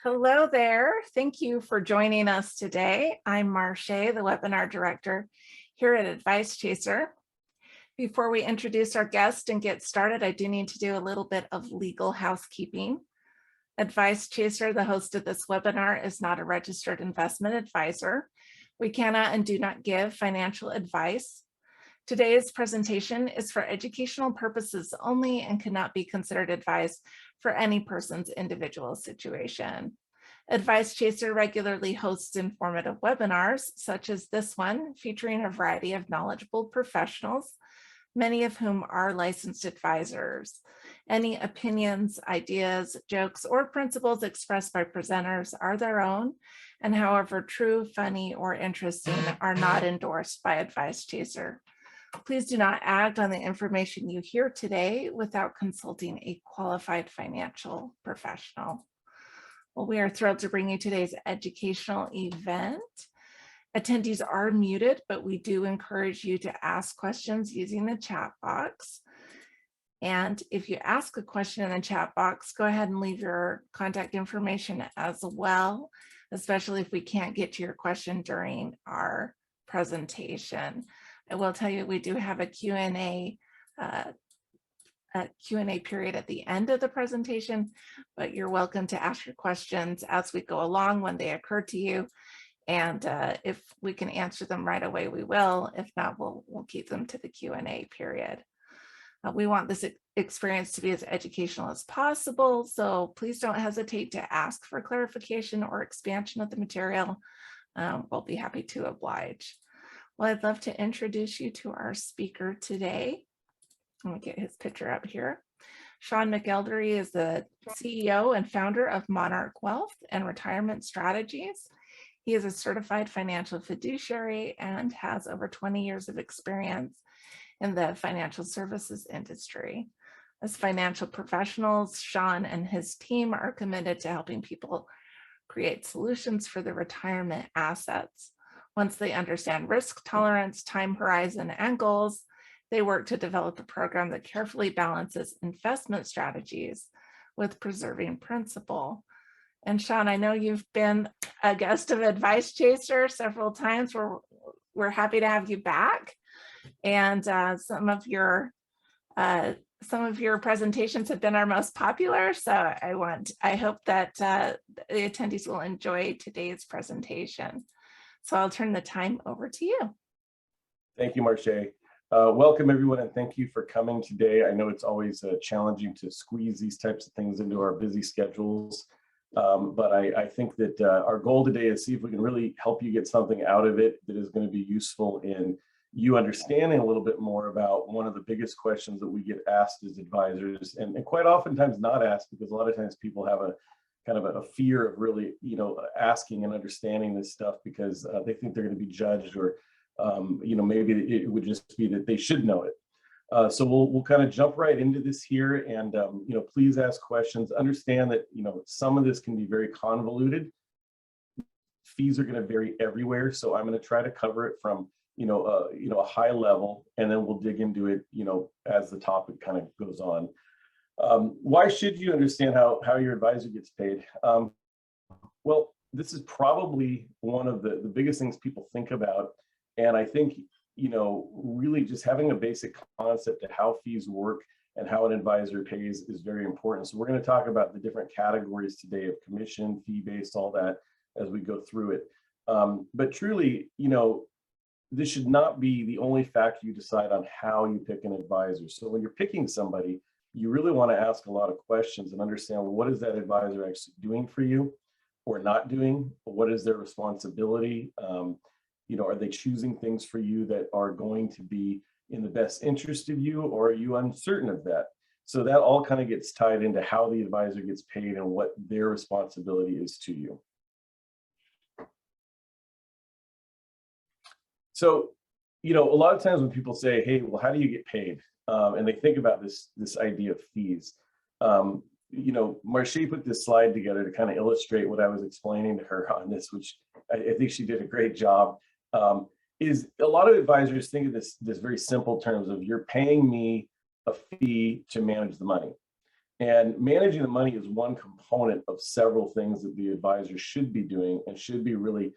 Hello there. Thank you for joining us today. I'm Marche, the webinar director here at Advice Chaser. Before we introduce our guest and get started, I do need to do a little bit of legal housekeeping. Advice Chaser, the host of this webinar, is not a registered investment advisor. We cannot and do not give financial advice. Today's presentation is for educational purposes only and cannot be considered advice for any person's individual situation. Advice Chaser regularly hosts informative webinars, such as this one, featuring a variety of knowledgeable professionals, many of whom are licensed advisors. Any opinions, ideas, jokes, or principles expressed by presenters are their own, and however true, funny, or interesting, are not endorsed by Advice Chaser. Please do not act on the information you hear today without consulting a qualified financial professional. Well, we are thrilled to bring you today's educational event. Attendees are muted, but we do encourage you to ask questions using the chat box. And if you ask a question in the chat box, go ahead and leave your contact information as well, especially if we can't get to your question during our presentation. I will tell you, we do have a Q&A period at the end of the presentation, but you're welcome to ask your questions as we go along when they occur to you. And if we can answer them right away, we will. If not, we'll keep them to the Q&A period. We want this experience to be as educational as possible, so please don't hesitate to ask for clarification or expansion of the material. We'll be happy to oblige. Well, I'd love to introduce you to our speaker today. Let me get his picture up here. Sean McElderry is the CEO and founder of Monarch Wealth and Retirement Strategies. He is a certified financial fiduciary and has over 20 years of experience in the financial services industry. As financial professionals, Sean and his team are committed to helping people create solutions for their retirement assets. Once they understand risk tolerance, time horizon, and goals, they work to develop a program that carefully balances investment strategies with preserving principal. And Sean, I know you've been a guest of Advice Chaser several times. We're happy to have you back. And some of your presentations have been our most popular. So I hope that the attendees will enjoy today's presentation. So I'll turn the time over to you. Thank you, Marche. Welcome everyone, and thank you for coming today. I know it's always challenging to squeeze these types of things into our busy schedules, but I think that our goal today is see if we can really help you get something out of it that is going to be useful in you understanding a little bit more about one of the biggest questions that we get asked as advisors, and quite oftentimes not asked, because a lot of times people have a kind of a fear of really, asking and understanding this stuff because they think they're going to be judged, or, maybe it would just be that they should know it. So we'll kind of jump right into this here, and, please ask questions. Understand that, some of this can be very convoluted. Fees are going to vary everywhere. So I'm going to try to cover it from, a high level, and then we'll dig into it, as the topic kind of goes on. Why should you understand how your advisor gets paid? Well, this is probably one of the biggest things people think about. And I think, really just having a basic concept of how fees work and how an advisor pays is very important. So we're going to talk about the different categories today of commission, fee-based, all that as we go through it. But truly, this should not be the only factor you decide on how you pick an advisor. So when you're picking somebody, you really want to ask a lot of questions and understand, well, what is that advisor actually doing for you or not doing? What is their responsibility? Are they choosing things for you that are going to be in the best interest of you, or are you uncertain of that? So that all kind of gets tied into how the advisor gets paid and what their responsibility is to you. So, a lot of times when people say, hey, well, how do you get paid? And they think about this idea of fees. Marche put this slide together to kind of illustrate what I was explaining to her on this, which I think she did a great job. Is a lot of advisors think of this very simple terms of, you're paying me a fee to manage the money. And managing the money is one component of several things that the advisor should be doing and should be really,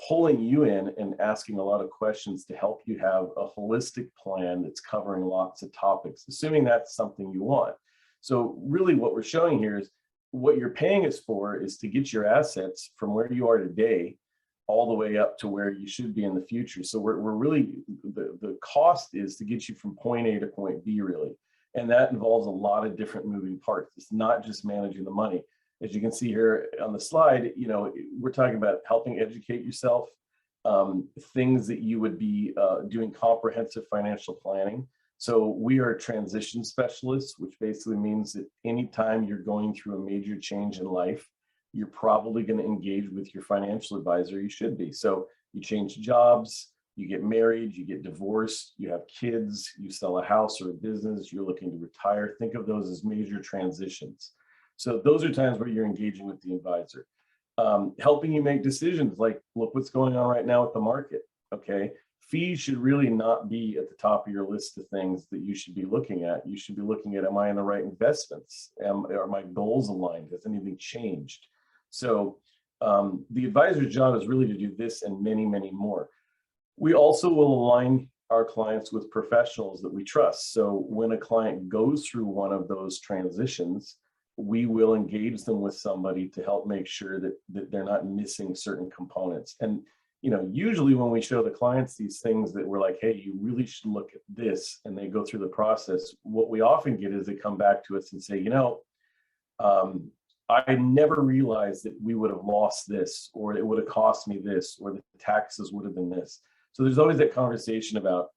pulling you in and asking a lot of questions to help you have a holistic plan that's covering lots of topics, assuming that's something you want. So really what we're showing here is what you're paying us for is to get your assets from where you are today all the way up to where you should be in the future. So we're really, the cost is to get you from point A to point B, really. And that involves a lot of different moving parts. It's not just managing the money. As you can see here on the slide, we're talking about helping educate yourself, things that you would be doing comprehensive financial planning. So we are transition specialists, which basically means that anytime you're going through a major change in life, you're probably going to engage with your financial advisor. You should be. So you change jobs, you get married, you get divorced, you have kids, you sell a house or a business, you're looking to retire. Think of those as major transitions. So those are times where you're engaging with the advisor, helping you make decisions like, look what's going on right now with the market. Okay. Fees should really not be at the top of your list of things that you should be looking at. You should be looking at, am I in the right investments? Are my goals aligned? Has anything changed? So the advisor's job is really to do this and many, many more. We also will align our clients with professionals that we trust. So when a client goes through one of those transitions, we will engage them with somebody to help make sure that they're not missing certain components. And usually when we show the clients these things that we're like, hey, you really should look at this, and they go through the process, what we often get is they come back to us and say, I never realized that we would have lost this, or it would have cost me this, or the taxes would have been this. So there's always that conversation about,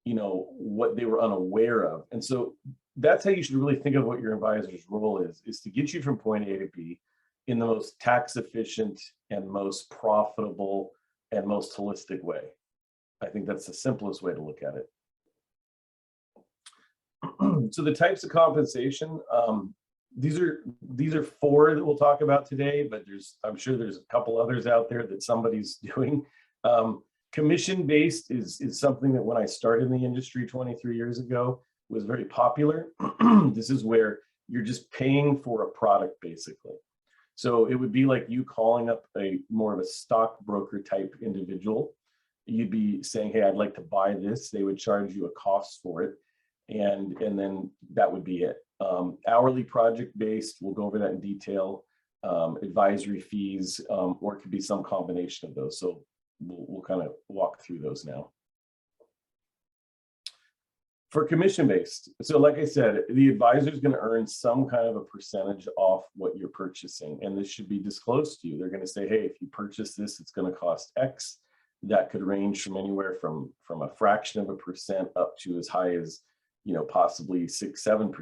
what they were unaware of. And so that's how you should really think of what your advisor's role is to get you from point A to B in the most tax efficient and most profitable and most holistic way. I think that's the simplest way to look at it. So the types of compensation, these are four that we'll talk about today, but I'm sure there's a couple others out there that somebody's doing. Commission-based is something that when I started in the industry 23 years ago was very popular. This is where you're just paying for a product, basically. So it would be like you calling up more of a stockbroker type individual. You'd be saying, hey, I'd like to buy this. They would charge you a cost for it. And then that would be it. Hourly project based, we'll go over that in detail. Advisory fees, or it could be some combination of those. So we'll kind of walk through those now. For commission-based, so like I said, the advisor is going to earn some kind of a percentage off what you're purchasing, and this should be disclosed to you. They're going to say, hey, if you purchase this, it's going to cost X. That could range from anywhere from a fraction of a percent up to as high as, possibly 6-7%,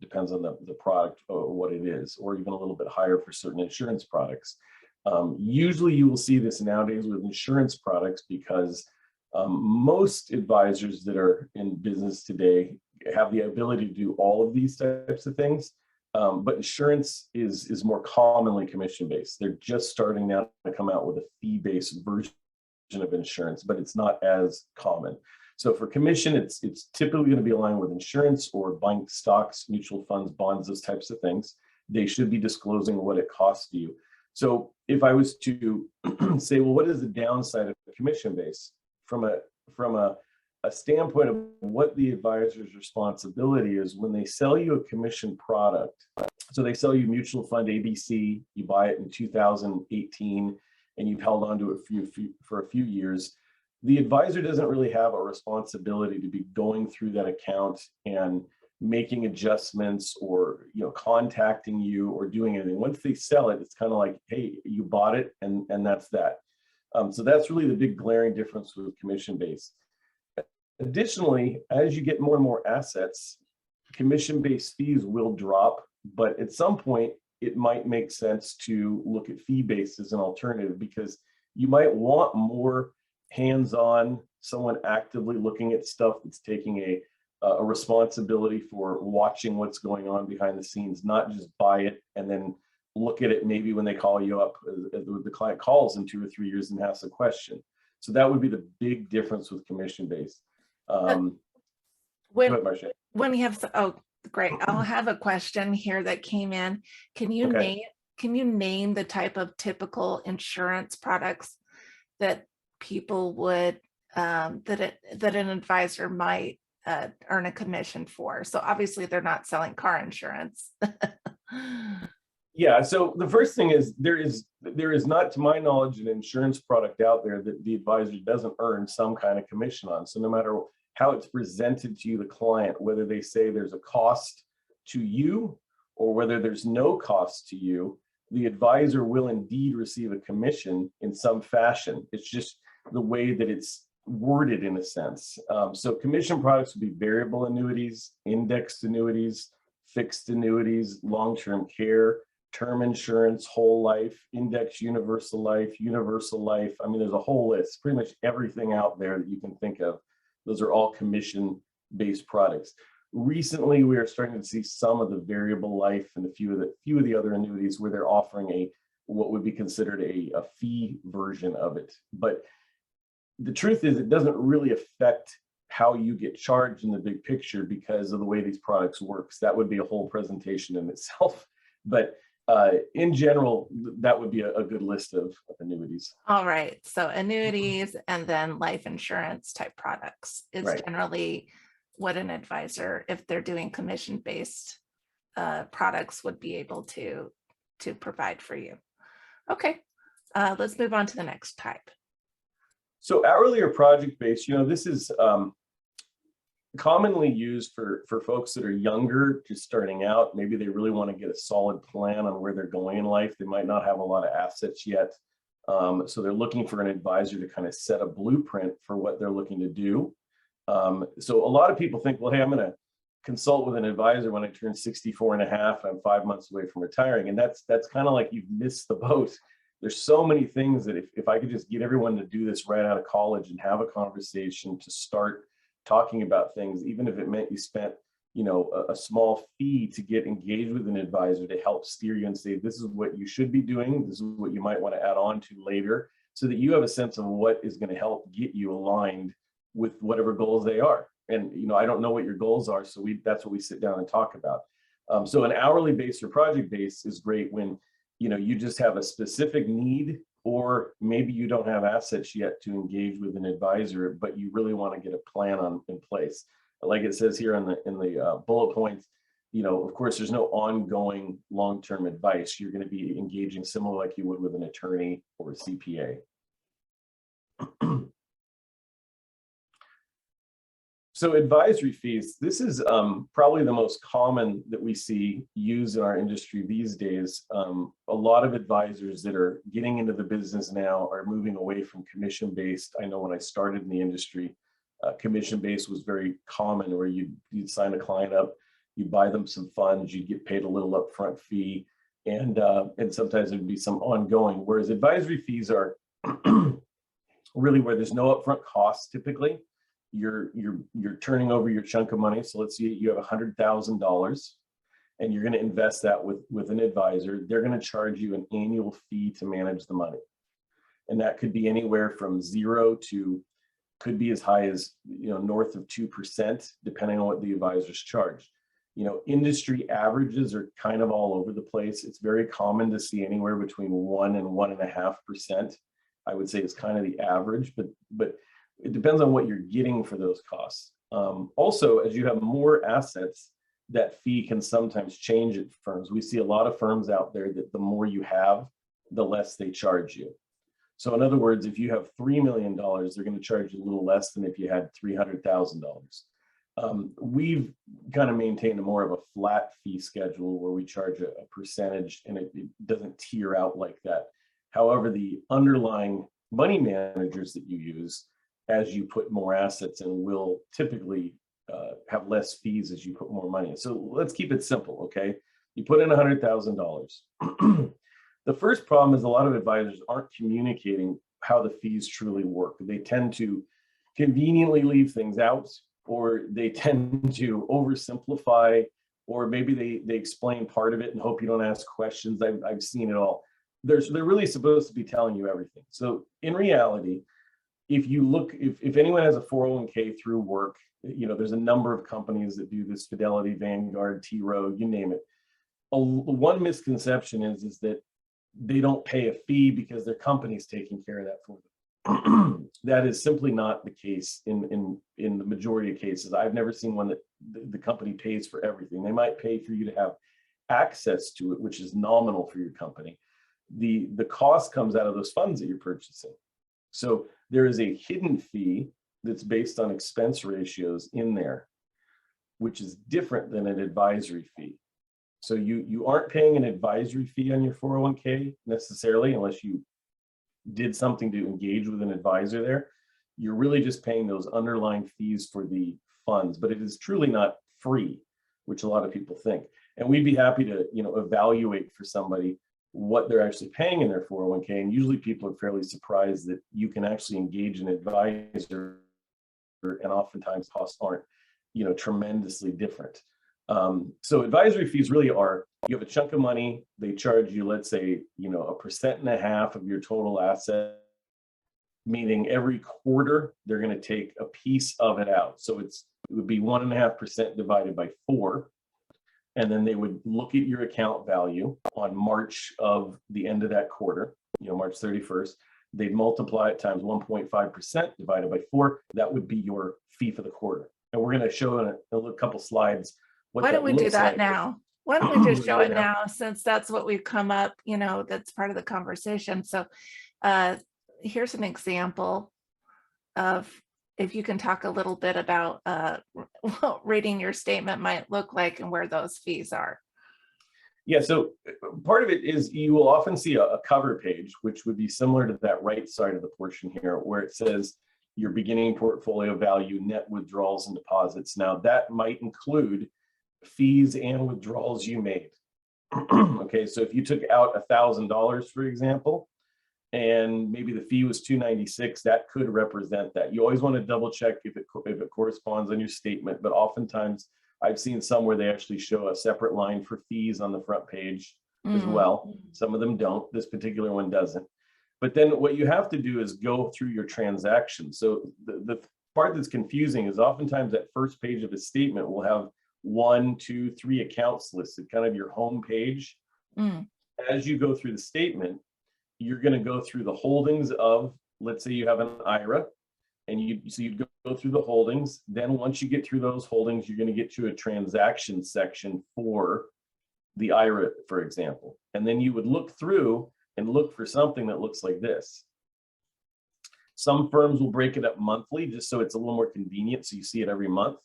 depends on the product or what it is, or even a little bit higher for certain insurance products. Usually you will see this nowadays with insurance products because most advisors that are in business today have the ability to do all of these types of things, but insurance is more commonly commission-based. They're just starting now to come out with a fee-based version of insurance, but it's not as common. So for commission, it's typically going to be aligned with insurance or buying stocks, mutual funds, bonds, those types of things. They should be disclosing what it costs you. So if I was to say, well, what is the downside of commission base? From a standpoint of what the advisor's responsibility is when they sell you a commission product. So they sell you mutual fund ABC, you buy it in 2018, and you've held on to it for a few years. The advisor doesn't really have a responsibility to be going through that account and making adjustments or contacting you or doing anything. Once they sell it, it's kind of like, hey, you bought it, and that's that. So that's really the big glaring difference with commission-based. Additionally, as you get more and more assets, commission-based fees will drop, but at some point it might make sense to look at fee-based as an alternative, because you might want more hands-on, someone actively looking at stuff that's taking a responsibility for watching what's going on behind the scenes, not just buy it and then look at it maybe when they call you up, the client calls in 2 or 3 years and asks a question. So that would be the big difference with commission-based. Go ahead, Marcia. When you have, Great. I'll have a question here that came in. Can you Okay. name the type of typical insurance products that people would that an advisor might earn a commission for? So obviously they're not selling car insurance. Yeah, so the first thing is there is not, to my knowledge, an insurance product out there that the advisor doesn't earn some kind of commission on. So no matter how it's presented to you, the client, whether they say there's a cost to you or whether there's no cost to you, the advisor will indeed receive a commission in some fashion. It's just the way that it's worded in a sense. So commission products would be variable annuities, indexed annuities, fixed annuities, long-term care, term insurance, whole life, index universal life, universal life. I mean, there's a whole list, pretty much everything out there that you can think of. Those are all commission-based products. Recently, we are starting to see some of the variable life and a few of the other annuities where they're offering what would be considered a fee version of it. But the truth is, it doesn't really affect how you get charged in the big picture because of the way these products work. That would be a whole presentation in itself. But in general, that would be a good list of annuities. All right. So annuities and then life insurance type products is Right. generally what an advisor, if they're doing commission-based products, would be able to provide for you. Okay. Let's move on to the next type. So hourly or project-based, this is commonly used for folks that are younger, just starting out. Maybe they really want to get a solid plan on where they're going in life. They might not have a lot of assets yet. So they're looking for an advisor to kind of set a blueprint for what they're looking to do. So a lot of people think, well, hey, I'm going to consult with an advisor when I turn 64 and a half. I'm 5 months away from retiring. And that's kind of like you've missed the boat. There's so many things that if I could just get everyone to do this right out of college and have a conversation to start talking about things, even if it meant you spent, a small fee to get engaged with an advisor to help steer you and say, this is what you should be doing. This is what you might want to add on to later, so that you have a sense of what is going to help get you aligned with whatever goals they are. And, I don't know what your goals are. So that's what we sit down and talk about. So an hourly base or project base is great when, you just have a specific need, or maybe you don't have assets yet to engage with an advisor, but you really want to get a plan in place. Like it says here in the bullet points, of course, there's no ongoing long-term advice. You're going to be engaging similar like you would with an attorney or a CPA. So advisory fees, this is probably the most common that we see used in our industry these days. A lot of advisors that are getting into the business now are moving away from commission-based. I know when I started in the industry, commission-based was very common, where you'd sign a client up, you'd buy them some funds, you'd get paid a little upfront fee, and sometimes there'd be some ongoing. Whereas advisory fees are really where there's no upfront costs typically. You're turning over your chunk of money. So let's say you have $100,000 and you're going to invest that with an advisor. They're going to charge you an annual fee to manage the money. And that could be anywhere from 0 to, could be as high as, north of 2%, depending on what the advisors charge. Industry averages are kind of all over the place. It's very common to see anywhere between 1 and 1.5%. I would say it's kind of the average, but it depends on what you're getting for those costs. Also, as you have more assets, that fee can sometimes change at firms. We see a lot of firms out there that the more you have, the less they charge you. So in other words, if you have $3 million, they're going to charge you a little less than if you had $300,000. We've kind of maintained a more of a flat fee schedule where we charge a percentage, and it doesn't tier out like that. However, the underlying money managers that you use, as you put more assets in, will typically have less fees as you put more money in. So let's keep it simple, okay? You put in $100,000. The first problem is a lot of advisors aren't communicating how the fees truly work. They tend to conveniently leave things out, or they tend to oversimplify, or maybe they explain part of it and hope you don't ask questions. I've seen it all. They're really supposed to be telling you everything. So in reality, if you look, if anyone has a 401k through work, there's a number of companies that do this: Fidelity, Vanguard, T. Rowe, you name it. One misconception is that they don't pay a fee because their company's taking care of that for them. That is simply not the case in the majority of cases. I've never seen one that the company pays for everything. They might pay for you to have access to it, which is nominal for your company. The cost comes out of those funds that you're purchasing. So there is a hidden fee that's based on expense ratios in there, which is different than an advisory fee. So you aren't paying an advisory fee on your 401k necessarily, unless you did something to engage with an advisor there. You're really just paying those underlying fees for the funds, but it is truly not free, which a lot of people think. And we'd be happy to, evaluate for somebody what they're actually paying in their 401k. And usually people are fairly surprised that you can actually engage an advisor, and oftentimes costs aren't, tremendously different. So advisory fees really are, you have a chunk of money, they charge you, let's say, 1.5% of your total asset, meaning every quarter they're going to take a piece of it out. So it would be 1.5% divided by 4. And then they would look at your account value on March of the end of that quarter, March 31st. They'd multiply it times 1.5% divided by 4. That would be your fee for the quarter. And we're going to show in a couple slides. Why don't we do that now? Why don't we just show it now, since that's what we've come up, that's part of the conversation. So here's an example of, if you can talk a little bit about what reading your statement might look like and where those fees are. Yeah, so part of it is you will often see a cover page, which would be similar to that right side of the portion here, where it says your beginning portfolio value, net withdrawals and deposits. Now that might include fees and withdrawals you made. Okay, so if you took out $1,000, for example, and maybe the fee was $296, that could represent that. You always want to double check if it corresponds on your statement, but oftentimes I've seen some where they actually show a separate line for fees on the front page as well. Some of them don't. This particular one doesn't. But then what you have to do is go through your transactions. So the part that's confusing is oftentimes that first page of a statement will have 1, 2, 3 accounts listed, kind of your home page. As you go through the statement, you're going to go through the holdings of, let's say you have an IRA, and you'd go through the holdings. Then once you get through those holdings, you're going to get to a transaction section for the IRA, for example. And then you would look through and look for something that looks like this. Some firms will break it up monthly, just so it's a little more convenient, so you see it every month.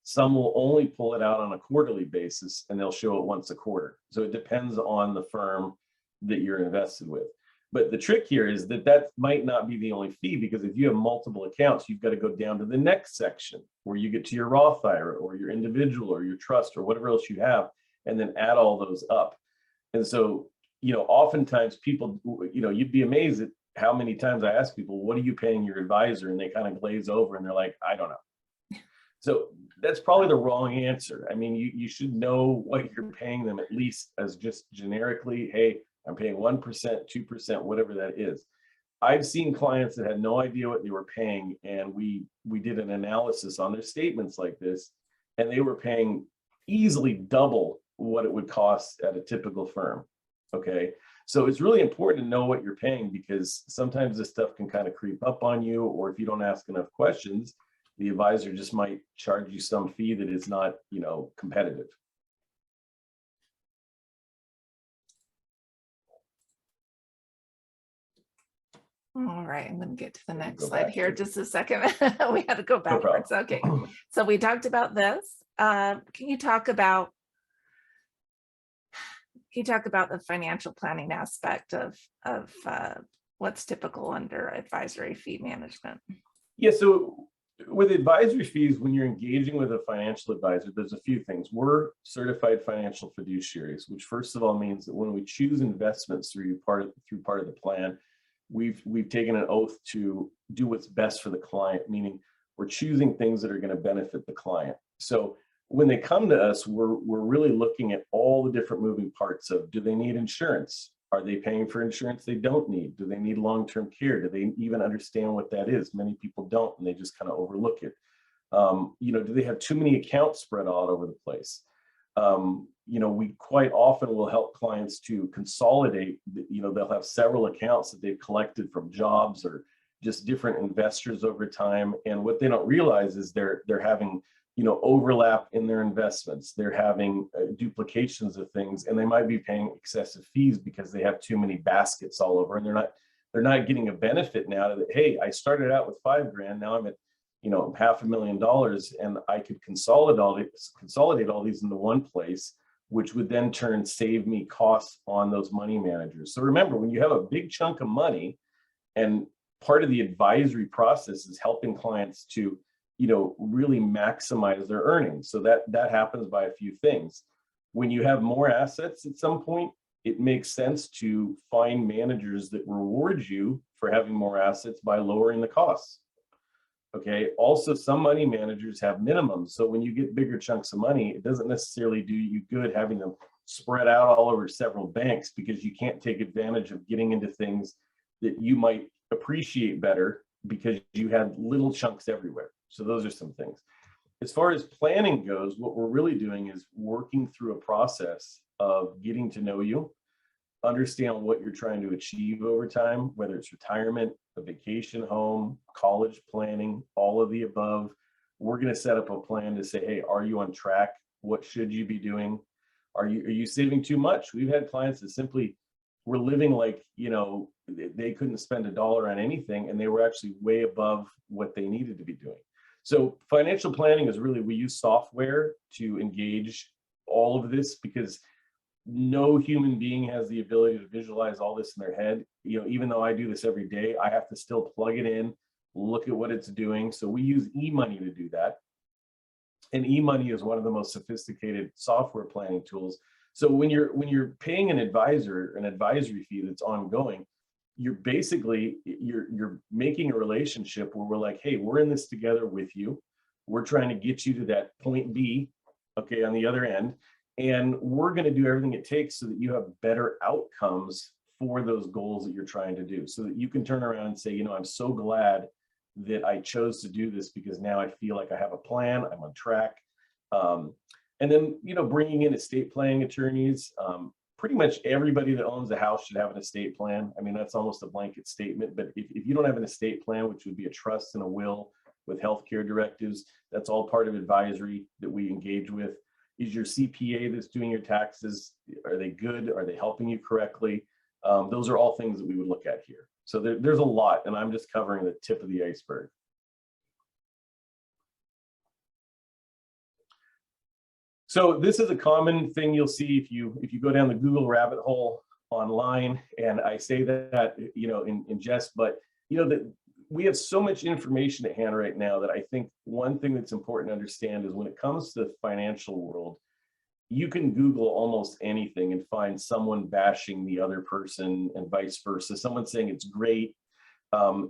Some will only pull it out on a quarterly basis, and they'll show it once a quarter. So it depends on the firm that you're invested with. But the trick here is that might not be the only fee, because if you have multiple accounts, you've got to go down to the next section where you get to your Roth IRA or your individual or your trust or whatever else you have, and then add all those up. And so, oftentimes people, you'd be amazed at how many times I ask people, what are you paying your advisor? And they kind of glaze over and they're like, I don't know. So that's probably the wrong answer. I mean, you should know what you're paying them, at least as just generically, hey, I'm paying 1%, 2%, whatever that is. I've seen clients that had no idea what they were paying, and we did an analysis on their statements like this, and they were paying easily double what it would cost at a typical firm. Okay, so it's really important to know what you're paying, because sometimes this stuff can kind of creep up on you, or if you don't ask enough questions, the advisor just might charge you some fee that is not, competitive. All right, I'm going to get to the next slide here. Just a second. We had to go backwards. No, okay, so we talked about this. Can you talk about the financial planning aspect of what's typical under advisory fee management? Yeah, so with advisory fees, when you're engaging with a financial advisor, there's a few things. We're certified financial fiduciaries, which first of all means that when we choose investments through part of the plan, we've taken an oath to do what's best for the client, meaning we're choosing things that are going to benefit the client. So when they come to us, we're really looking at all the different moving parts of, do they need insurance? Are they paying for insurance they don't need? Do they need long-term care? Do they even understand what that is? Many people don't, and they just kind of overlook it. Do they have too many accounts spread all over the place? We quite often will help clients to consolidate. They'll have several accounts that they've collected from jobs or just different investors over time. And what they don't realize is they're having overlap in their investments. They're having duplications of things, and they might be paying excessive fees because they have too many baskets all over, and they're not getting a benefit now that, hey, I started out with $5,000, now I'm at $500,000, and I could consolidate all these into one place, which would then save me costs on those money managers. So remember, when you have a big chunk of money, and part of the advisory process is helping clients to really maximize their earnings. So that happens by a few things. When you have more assets at some point, it makes sense to find managers that reward you for having more assets by lowering the costs. Okay. Also, some money managers have minimums. So when you get bigger chunks of money, it doesn't necessarily do you good having them spread out all over several banks, because you can't take advantage of getting into things that you might appreciate better because you had little chunks everywhere. So those are some things. As far as planning goes, what we're really doing is working through a process of getting to know you, understand what you're trying to achieve over time, whether it's retirement, a vacation home, college planning, all of the above. We're going to set up a plan to say, hey, are you on track? What should you be doing? Are you saving too much? We've had clients that simply were living like, they couldn't spend $1 on anything, and they were actually way above what they needed to be doing. So financial planning is really, we use software to engage all of this, because no human being has the ability to visualize all this in their head. Even though I do this every day, I have to still plug it in, look at what it's doing. So we use eMoney to do that. And eMoney is one of the most sophisticated software planning tools. So when you're paying an advisor an advisory fee that's ongoing, you're making a relationship where we're like, hey, we're in this together with you. We're trying to get you to that point B, okay, on the other end. And we're going to do everything it takes so that you have better outcomes for those goals that you're trying to do, so that you can turn around and say, I'm so glad that I chose to do this, because now I feel like I have a plan, I'm on track. And then, bringing in estate planning attorneys. Pretty much everybody that owns a house should have an estate plan. I mean, that's almost a blanket statement, but if you don't have an estate plan, which would be a trust and a will with healthcare directives, that's all part of advisory that we engage with. Is your CPA that's doing your taxes, are they good? Are they helping you correctly? Those are all things that we would look at here. So there's a lot, and I'm just covering the tip of the iceberg. So this is a common thing you'll see if you go down the Google rabbit hole online, and I say that in jest, but that we have so much information at hand right now that I think one thing that's important to understand is when it comes to the financial world, you can Google almost anything and find someone bashing the other person and vice versa, someone saying it's great.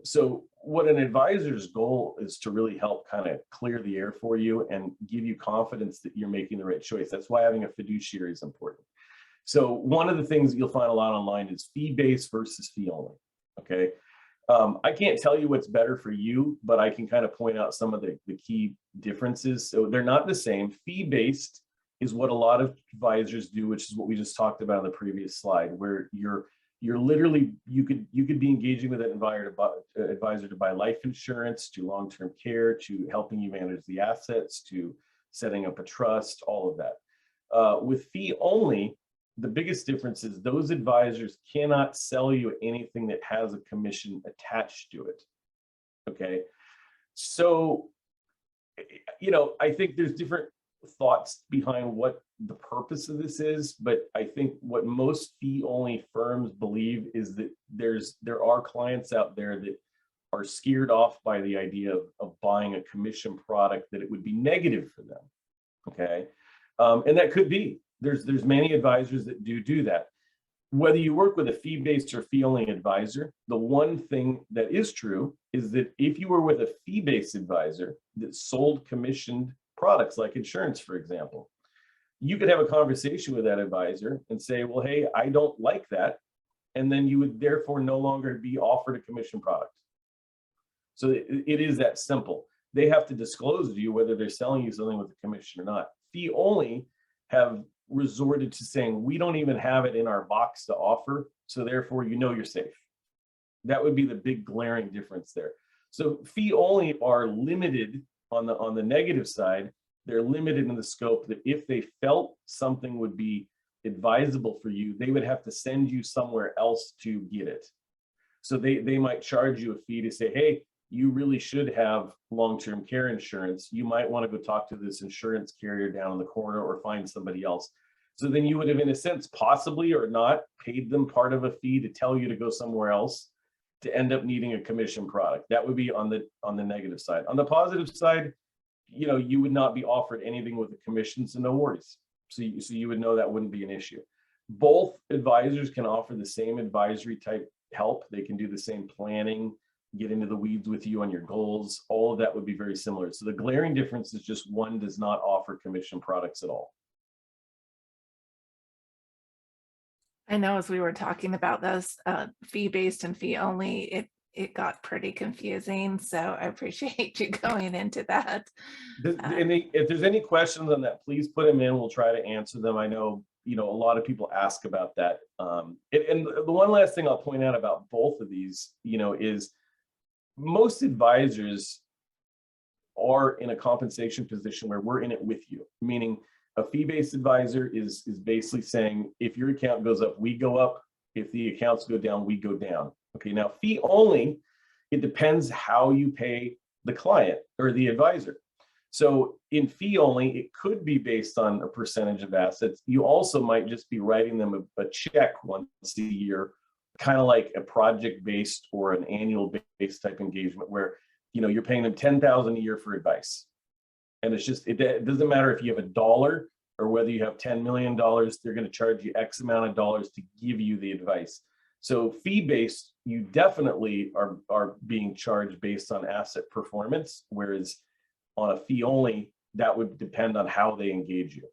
So what an advisor's goal is to really help kind of clear the air for you and give you confidence that you're making the right choice. That's why having a fiduciary is important. So one of the things that you'll find a lot online is fee-based versus fee-only, okay? I can't tell you what's better for you, but I can kind of point out some of the key differences. So they're not the same. Fee-based is what a lot of advisors do, which is what we just talked about on the previous slide, where you're literally, you could be engaging with an advisor to buy life insurance, to long-term care, to helping you manage the assets, to setting up a trust, all of that. With fee only, the biggest difference is those advisors cannot sell you anything that has a commission attached to it. Okay. So, I think there's different thoughts behind what the purpose of this is, but I think what most fee-only firms believe is that there are clients out there that are scared off by the idea of buying a commission product, that it would be negative for them. Okay, and that could be. There's many advisors that do that. Whether you work with a fee-based or fee-only advisor, the one thing that is true is that if you were with a fee-based advisor that sold commissioned products like insurance, for example, you could have a conversation with that advisor and say, well, hey, I don't like that. and then you would therefore no longer be offered a commission product. So it is that simple. They have to disclose to you whether they're selling you something with a commission or not. Fee only have resorted to saying, we don't even have it in our box to offer, so therefore you know you're safe. That would be the big glaring difference there. So fee only are limited on the negative side. They're limited in the scope that if they felt something would be advisable for you, they would have to send you somewhere else to get it. So they might charge you a fee to say, hey, you really should have long-term care insurance. You might want to go talk to this insurance carrier down in the corner or find somebody else. So then you would have, in a sense, possibly or not, paid them part of a fee to tell you to go somewhere else to end up needing a commission product. That would be on the negative side. On the positive side, you would not be offered anything with a commission, so no worries. So you would know that wouldn't be an issue. Both advisors can offer the same advisory type help. They can do the same planning, get into the weeds with you on your goals. All of that would be very similar. So the glaring difference is just one does not offer commission products at all. I know as we were talking about this fee-based and fee only, it got pretty confusing. So I appreciate you going into that. If there's any questions on that, please put them in. We'll try to answer them. I know, a lot of people ask about that. And the one last thing I'll point out about both of these, is most advisors are in a compensation position where we're in it with you, meaning a fee-based advisor is basically saying, if your account goes up, we go up. If the accounts go down, we go down. Okay, now fee only, it depends how you pay the client or the advisor. So in fee only, it could be based on a percentage of assets. You also might just be writing them a check once a year, kind of like a project-based or an annual-based type engagement where, you're paying them $10,000 a year for advice. And it's just, it doesn't matter if you have $1 or whether you have $10 million, they're going to charge you X amount of dollars to give you the advice. So fee-based, you definitely are being charged based on asset performance, whereas on a fee only, that would depend on how they engage you.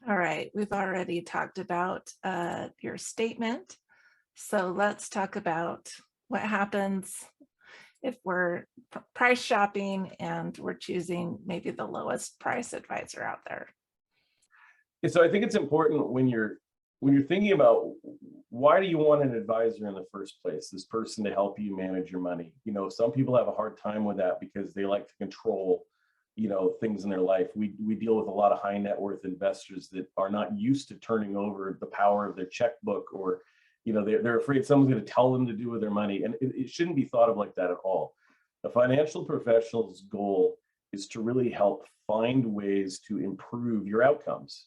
All right, we've already talked about your statement. So let's talk about what happens if we're price shopping and we're choosing maybe the lowest price advisor out there. And so I think it's important when you're thinking about why do you want an advisor in the first place, this person to help you manage your money. Some people have a hard time with that because they like to control, things in their life. We deal with a lot of high net worth investors that are not used to turning over the power of their checkbook, or they're afraid someone's going to tell them to do with their money. And it shouldn't be thought of like that at all. A financial professional's goal is to really help find ways to improve your outcomes.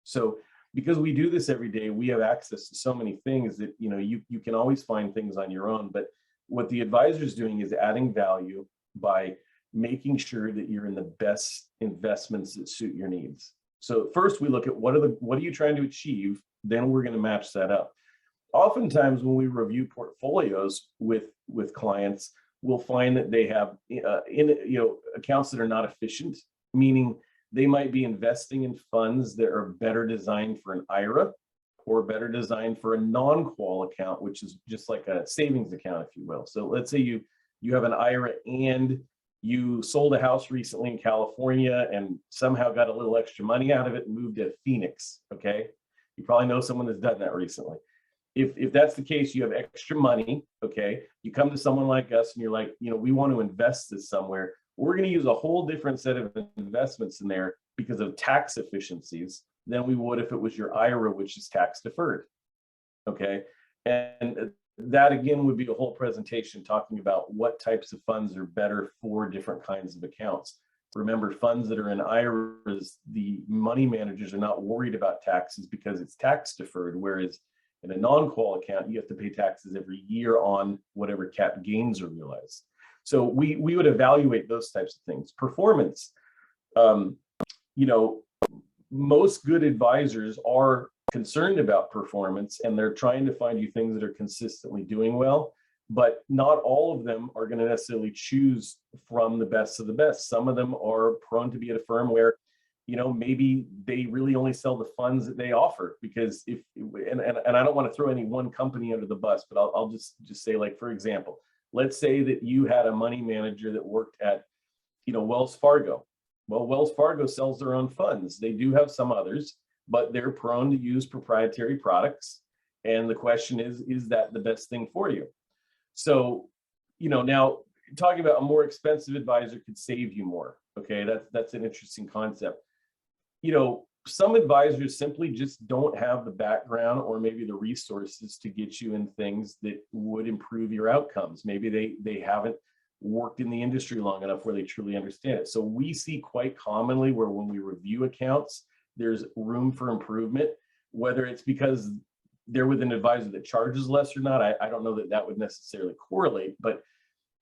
So because we do this every day, we have access to so many things that, you can always find things on your own. But what the advisor is doing is adding value by making sure that you're in the best investments that suit your needs. So first we look at what are you trying to achieve? Then we're going to match that up. Oftentimes when we review portfolios with clients, we'll find that they have accounts that are not efficient, meaning they might be investing in funds that are better designed for an IRA or better designed for a non-qual account, which is just like a savings account, if you will. So let's say you have an IRA and you sold a house recently in California and somehow got a little extra money out of it and moved to Phoenix, okay? You probably know someone that's done that recently. If that's the case, you have extra money, okay? You come to someone like us and you're like, we want to invest this somewhere. We're going to use a whole different set of investments in there because of tax efficiencies than we would if it was your IRA, which is tax deferred, okay? And that again would be a whole presentation talking about what types of funds are better for different kinds of accounts. Remember, funds that are in IRAs, the money managers are not worried about taxes because it's tax deferred, whereas in a non-qual account, you have to pay taxes every year on whatever cap gains are realized. So we would evaluate those types of things. Performance, most good advisors are concerned about performance and they're trying to find you things that are consistently doing well, but not all of them are going to necessarily choose from the best of the best. Some of them are prone to be at a firm where maybe they really only sell the funds that they offer, because and I don't want to throw any one company under the bus, but I'll just say, like, for example, let's say that you had a money manager that worked at, Wells Fargo. Well, Wells Fargo sells their own funds. They do have some others, but they're prone to use proprietary products. And the question is that the best thing for you? So, now talking about a more expensive advisor could save you more. Okay, that's an interesting concept. Some advisors simply just don't have the background or maybe the resources to get you in things that would improve your outcomes. Maybe they haven't worked in the industry long enough where they truly understand it. So we see quite commonly where when we review accounts, there's room for improvement, whether it's because they're with an advisor that charges less or not. I don't know that that would necessarily correlate, but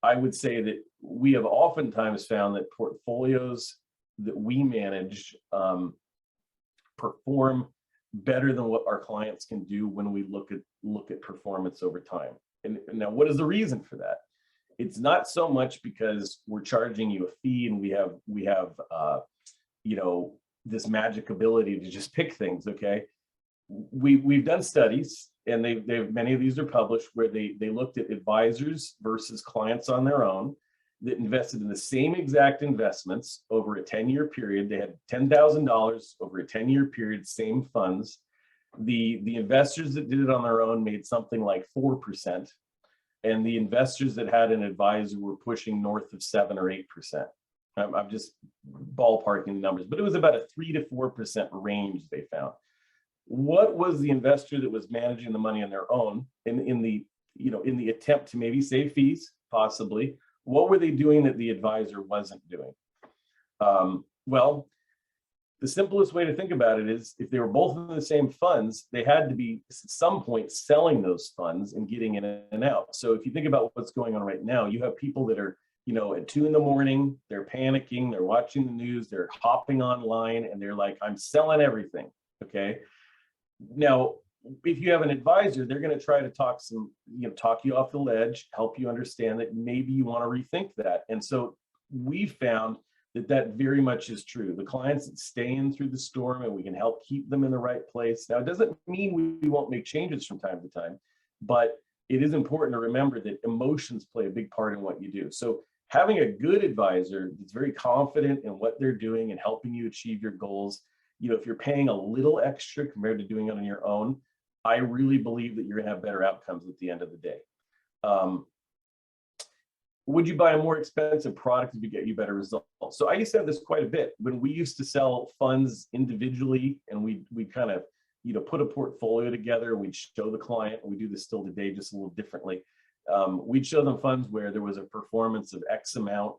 I would say that we have oftentimes found that portfolios that we manage perform better than what our clients can do when we look at performance over time. And now, what is the reason for that? It's not so much because we're charging you a fee and we have this magic ability to just pick things. Okay, we've done studies, and they've many of these are published, where they looked at advisors versus clients on their own that invested in the same exact investments over a 10-year period. They had $10,000 over a 10-year period, same funds. The investors that did it on their own made something like 4%, and the investors that had an advisor were pushing north of 7 or 8%. I'm just ballparking the numbers, but it was about a 3 to 4% range they found. What was the investor that was managing the money on their own in the attempt to maybe save fees, possibly? What were they doing that the advisor wasn't doing? Well, the simplest way to think about it is, if they were both in the same funds, they had to be at some point selling those funds and getting in and out. So if you think about what's going on right now, you have people that are, at 2 a.m, they're panicking, they're watching the news, they're hopping online, and they're like, I'm selling everything. Okay. Now, if you have an advisor, they're going to try to talk you off the ledge, help you understand that maybe you want to rethink that. And so we found that very much is true. The clients that stay in through the storm, and we can help keep them in the right place. Now, it doesn't mean we won't make changes from time to time, but it is important to remember that emotions play a big part in what you do. So having a good advisor that's very confident in what they're doing and helping you achieve your goals, if you're paying a little extra compared to doing it on your own, I really believe that you're going to have better outcomes at the end of the day. Would you buy a more expensive product if you get you better results? So I used to have this quite a bit. When we used to sell funds individually, and we kind of put a portfolio together, we'd show the client, and we do this still today, just a little differently. We'd show them funds where there was a performance of X amount,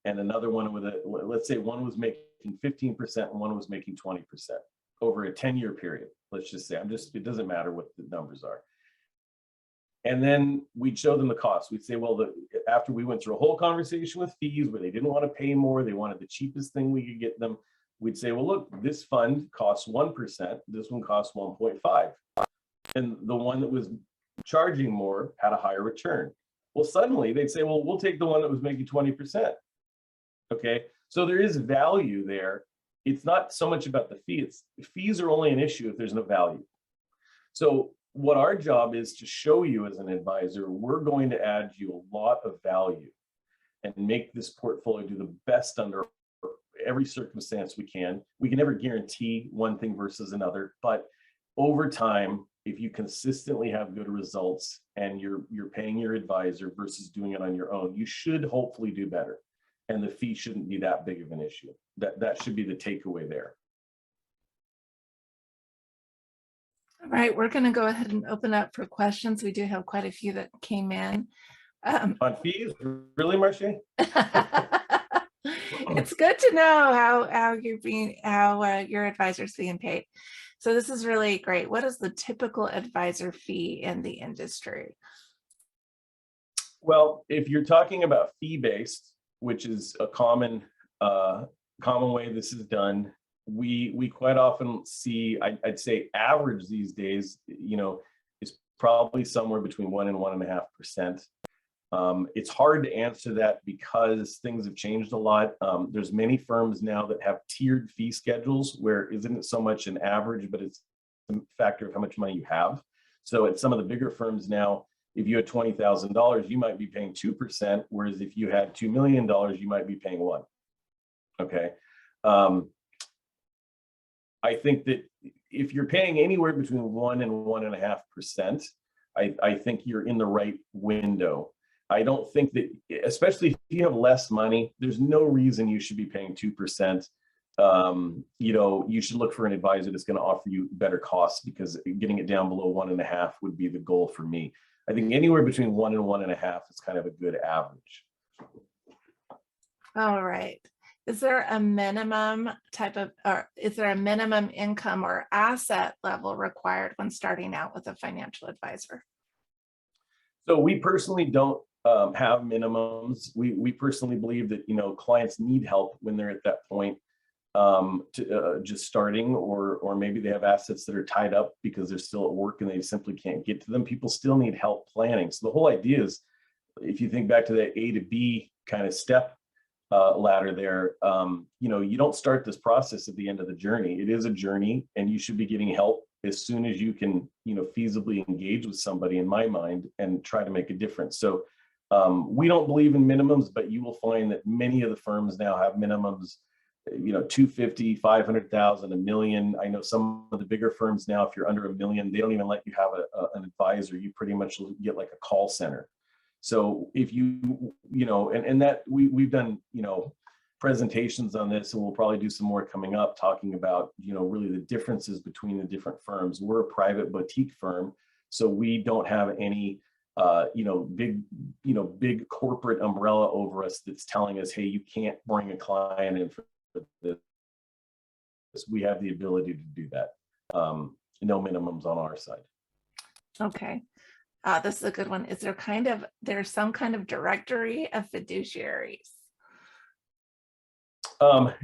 and another one with let's say one was making 15% and one was making 20% over a 10-year period. Let's just say, it doesn't matter what the numbers are. And then we'd show them the cost. We'd say, well, after we went through a whole conversation with fees where they didn't want to pay more, they wanted the cheapest thing we could get them. We'd say, well, look, this fund costs 1%, this one costs 1.5. And the one that was charging more had a higher return. Well, suddenly they'd say, well, we'll take the one that was making 20%. Okay, so there is value there. It's not so much about the fee. Fees are only an issue if there's no value. So what our job is to show you as an advisor, we're going to add you a lot of value and make this portfolio do the best under every circumstance we can. We can never guarantee one thing versus another, but over time, if you consistently have good results and you're paying your advisor versus doing it on your own, you should hopefully do better. And the fee shouldn't be that big of an issue. That should be the takeaway there. All right, we're going to go ahead and open up for questions. We do have quite a few that came in. On fees, really, Marcia? It's good to know how your advisor's being paid. So this is really great. What is the typical advisor fee in the industry? Well, if you're talking about fee-based, which is a common way this is done, we quite often see, I'd say average these days, is probably somewhere between 1 and 1.5%. It's hard to answer that because things have changed a lot. There's many firms now that have tiered fee schedules where isn't so much an average, but it's a factor of how much money you have. So at some of the bigger firms now, if you had $20,000, you might be paying 2%, whereas if you had $2 million, you might be paying 1%. Okay. I think that if you're paying anywhere between 1 and 1.5%, I think you're in the right window. I don't think that, especially if you have less money, there's no reason you should be paying 2%. You should look for an advisor that's going to offer you better costs, because getting it down below 1.5 would be the goal for me. I think anywhere between 1 and 1.5 is kind of a good average. All right. Is there a minimum is there a minimum income or asset level required when starting out with a financial advisor? So we personally don't have minimums. We personally believe that, clients need help when they're at that point, to just starting, or maybe they have assets that are tied up because they're still at work and they simply can't get to them. People still need help planning. So the whole idea is, if you think back to that A to B kind of step ladder there, you don't start this process at the end of the journey. It is a journey, and you should be getting help as soon as you can, feasibly engage with somebody, in my mind, and try to make a difference. So we don't believe in minimums, but you will find that many of the firms now have minimums, 250, 500,000, $1 million. I know some of the bigger firms now, if you're under $1 million, they don't even let you have an advisor. You pretty much get like a call center. So if and that we've done, presentations on this, and we'll probably do some more coming up, talking about, really the differences between the different firms. We're a private boutique firm, so we don't have any, big corporate umbrella over us that's telling us, hey, you can't bring a client in for this. We have the ability to do that. No minimums on our side. Okay. This is a good one. Is there's some kind of directory of fiduciaries?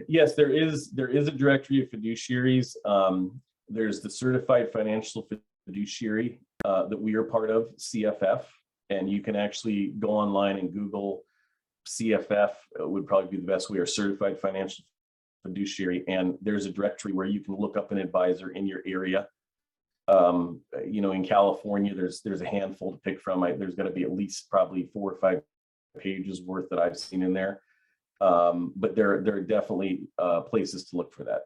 Yes, there is a directory of fiduciaries. There's the Certified Financial Fiduciary that we are part of, CFF, and you can actually go online and Google CFF. Would probably be the best way, or Certified Financial Fiduciary, and there's a directory where you can look up an advisor in your area. In California, there's a handful to pick from. There's going to be at least probably 4 or 5 pages worth that I've seen in there. But there are definitely places to look for that.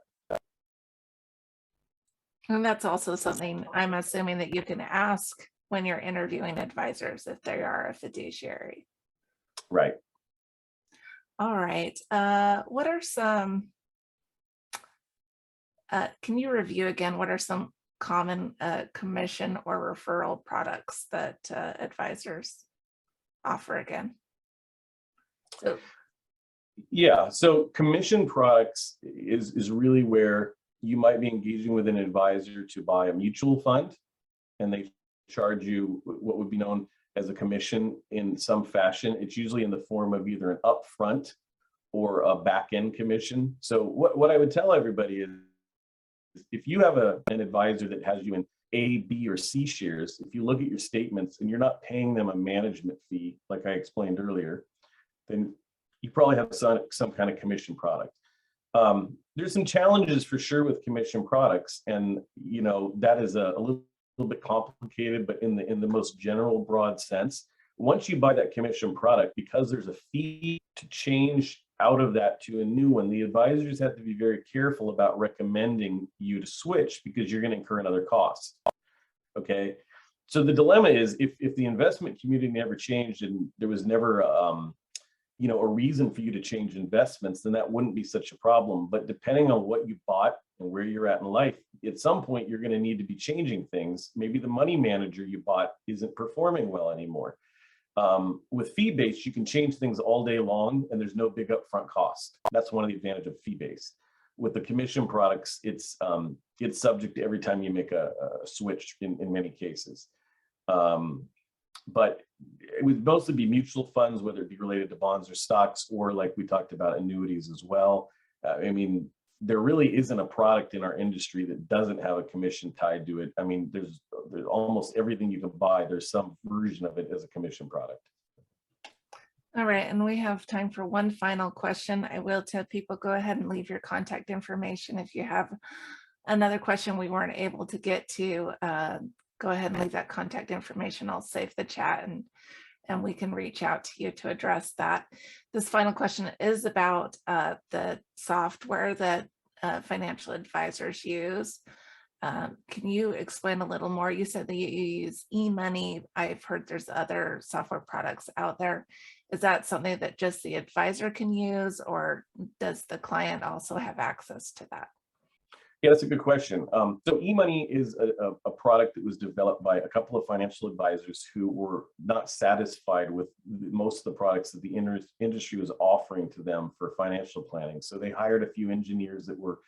And that's also something I'm assuming that you can ask when you're interviewing advisors if they are a fiduciary. Right. All right. What are some, can you review again, what are some common commission or referral products that advisors offer again? So commission products is really where you might be engaging with an advisor to buy a mutual fund, and they charge you what would be known as a commission in some fashion. It's usually in the form of either an upfront or a back-end commission. So what I would tell everybody is, if you have an advisor that has you in A, B, or C shares, if you look at your statements and you're not paying them a management fee, like I explained earlier, then you probably have some kind of commission product. There's some challenges for sure with commission products, and that is a little bit complicated, but in the most general broad sense, once you buy that commission product, because there's a fee to change out of that to a new one, the advisors have to be very careful about recommending you to switch, because you're going to incur another cost. Okay, so the dilemma is, if the investment community never changed and there was never a reason for you to change investments, then that wouldn't be such a problem. But depending on what you bought and where you're at in life, at some point you're going to need to be changing things. Maybe the money manager you bought isn't performing well anymore. With fee-based, you can change things all day long, and there's no big upfront cost. That's one of the advantages of fee-based. With the commission products, it's subject to every time you make a switch in many cases. But it would mostly be mutual funds, whether it be related to bonds or stocks, or like we talked about, annuities as well. There really isn't a product in our industry that doesn't have a commission tied to it. There's almost everything you can buy, there's some version of it as a commission product. All right, and we have time for one final question. I will tell people, go ahead and leave your contact information. If you have another question we weren't able to get to, go ahead and leave that contact information. I'll save the chat and we can reach out to you to address that. This final question is about the software that financial advisors use. Can you explain a little more? You said that you use eMoney. I've heard there's other software products out there. Is that something that just the advisor can use, or does the client also have access to that? Yeah, that's a good question. So eMoney is a product that was developed by a couple of financial advisors who were not satisfied with most of the products that the industry was offering to them for financial planning. So they hired a few engineers that were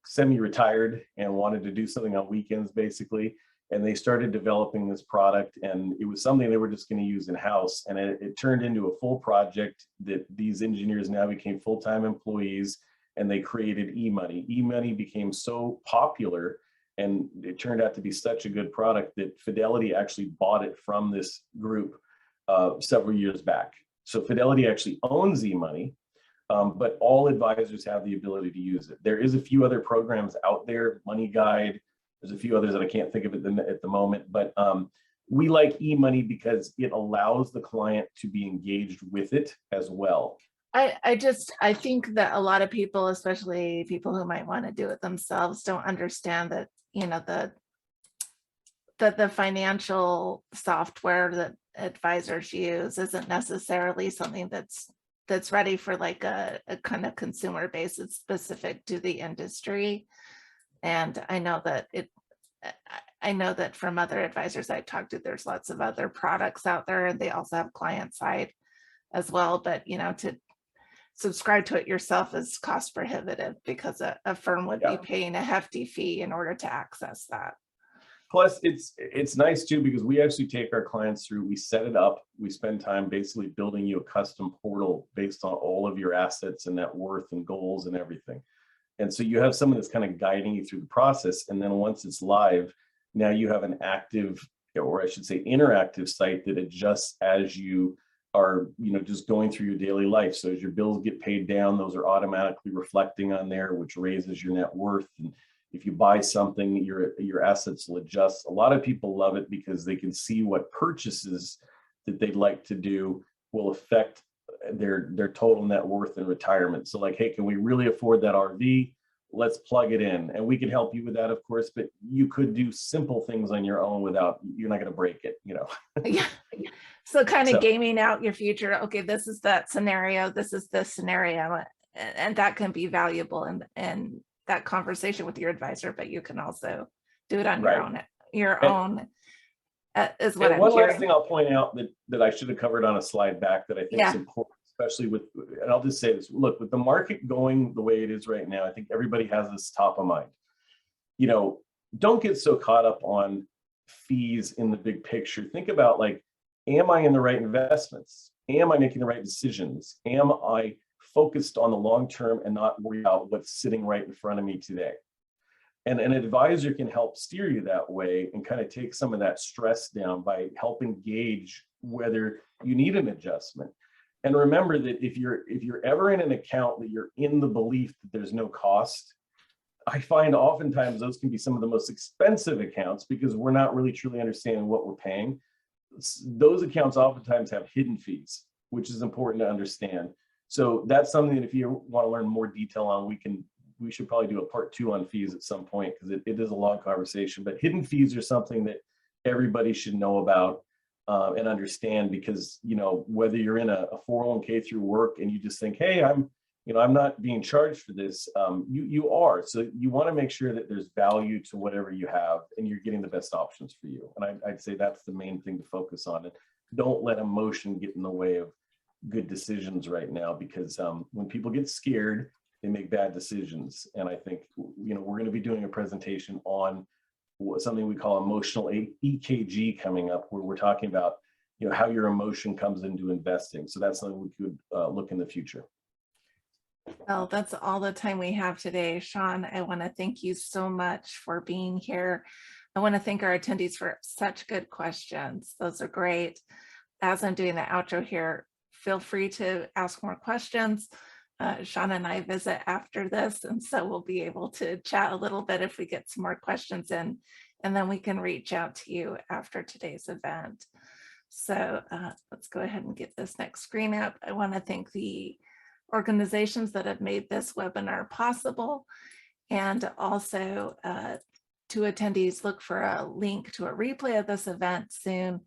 semi-retired and wanted to do something on weekends, basically. And they started developing this product, and it was something they were just going to use in-house. And it turned into a full project that these engineers now became full-time employees, and they created eMoney. eMoney became so popular, and it turned out to be such a good product that Fidelity actually bought it from this group several years back. So Fidelity actually owns eMoney, but all advisors have the ability to use it. There is a few other programs out there, Money Guide. There's a few others that I can't think of at the moment, but we like eMoney because it allows the client to be engaged with it as well. I think that a lot of people, especially people who might want to do it themselves, don't understand that, the financial software that advisors use isn't necessarily something that's ready for like a kind of consumer base. It's specific to the industry. And I know that from other advisors I've talked to, there's lots of other products out there, and they also have client side as well. But to subscribe to it yourself is cost prohibitive, because a firm would be paying a hefty fee in order to access that. Plus, it's nice too, because we actually take our clients through, we set it up, we spend time basically building you a custom portal based on all of your assets and net worth and goals and everything. And so you have someone that's kind of guiding you through the process. And then once it's live, now you have an active, or I should say interactive site that adjusts as you are, just going through your daily life. So as your bills get paid down, those are automatically reflecting on there, which raises your net worth. And if you buy something, your assets will adjust. A lot of people love it because they can see what purchases that they'd like to do will affect their total net worth in retirement. So like, hey, can we really afford that RV? Let's plug it in. And we can help you with that, of course, but you could do simple things on your own without, you're not going to break it, Yeah. So kind of gaming out your future. Okay, this is that scenario. This is this scenario. And that can be valuable in that conversation with your advisor, but you can also do it on your own is what I'm one hearing. last thing I'll point out that I should have covered on a slide back that I think is important, especially with, and I'll just say this, look, with the market going the way it is right now, I think everybody has this top of mind. Don't get so caught up on fees in the big picture. Think about, like, am I in the right investments? Am I making the right decisions? Am I focused on the long term and not worry about what's sitting right in front of me today? And an advisor can help steer you that way and kind of take some of that stress down by helping gauge whether you need an adjustment. And remember that if you're ever in an account that you're in the belief that there's no cost, I find oftentimes those can be some of the most expensive accounts, because we're not really truly understanding what we're paying. Those accounts oftentimes have hidden fees, which is important to understand. So that's something that if you want to learn more detail on, we should probably do a part 2 on fees at some point, because it is a long conversation. But hidden fees are something that everybody should know about and understand, because whether you're in a 401k through work and you just think, hey, I'm not being charged for this, you are. So you want to make sure that there's value to whatever you have and you're getting the best options for you. And I'd say that's the main thing to focus on. And don't let emotion get in the way of good decisions right now, because when people get scared, they make bad decisions. And I think we're going to be doing a presentation on something we call emotional EKG coming up, where we're talking about how your emotion comes into investing. So that's something we could look in the future. Well, that's all the time we have today. Sean, I want to thank you so much for being here. I want to thank our attendees for such good questions. Those are great. As I'm doing the outro here, feel free to ask more questions. Sean and I visit after this, and so we'll be able to chat a little bit if we get some more questions in, and then we can reach out to you after today's event. So let's go ahead and get this next screen up. I want to thank the organizations that have made this webinar possible, and also to attendees, look for a link to a replay of this event soon,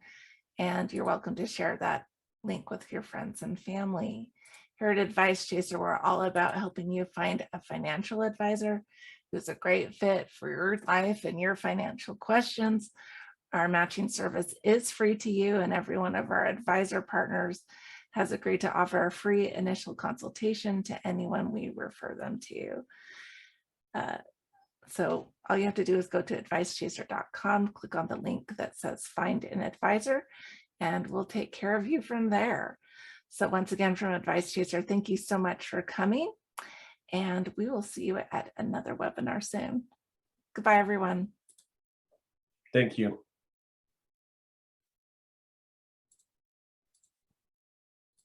and you're welcome to share that link with your friends and family. Here at Advice Chaser, we're all about helping you find a financial advisor who's a great fit for your life and your financial questions. Our matching service is free to you, and every one of our advisor partners has agreed to offer a free initial consultation to anyone we refer them to. So all you have to do is go to advicechaser.com, click on the link that says Find an Advisor, and we'll take care of you from there. So once again, from Advice Chaser, thank you so much for coming, and we will see you at another webinar soon. Goodbye, everyone. Thank you.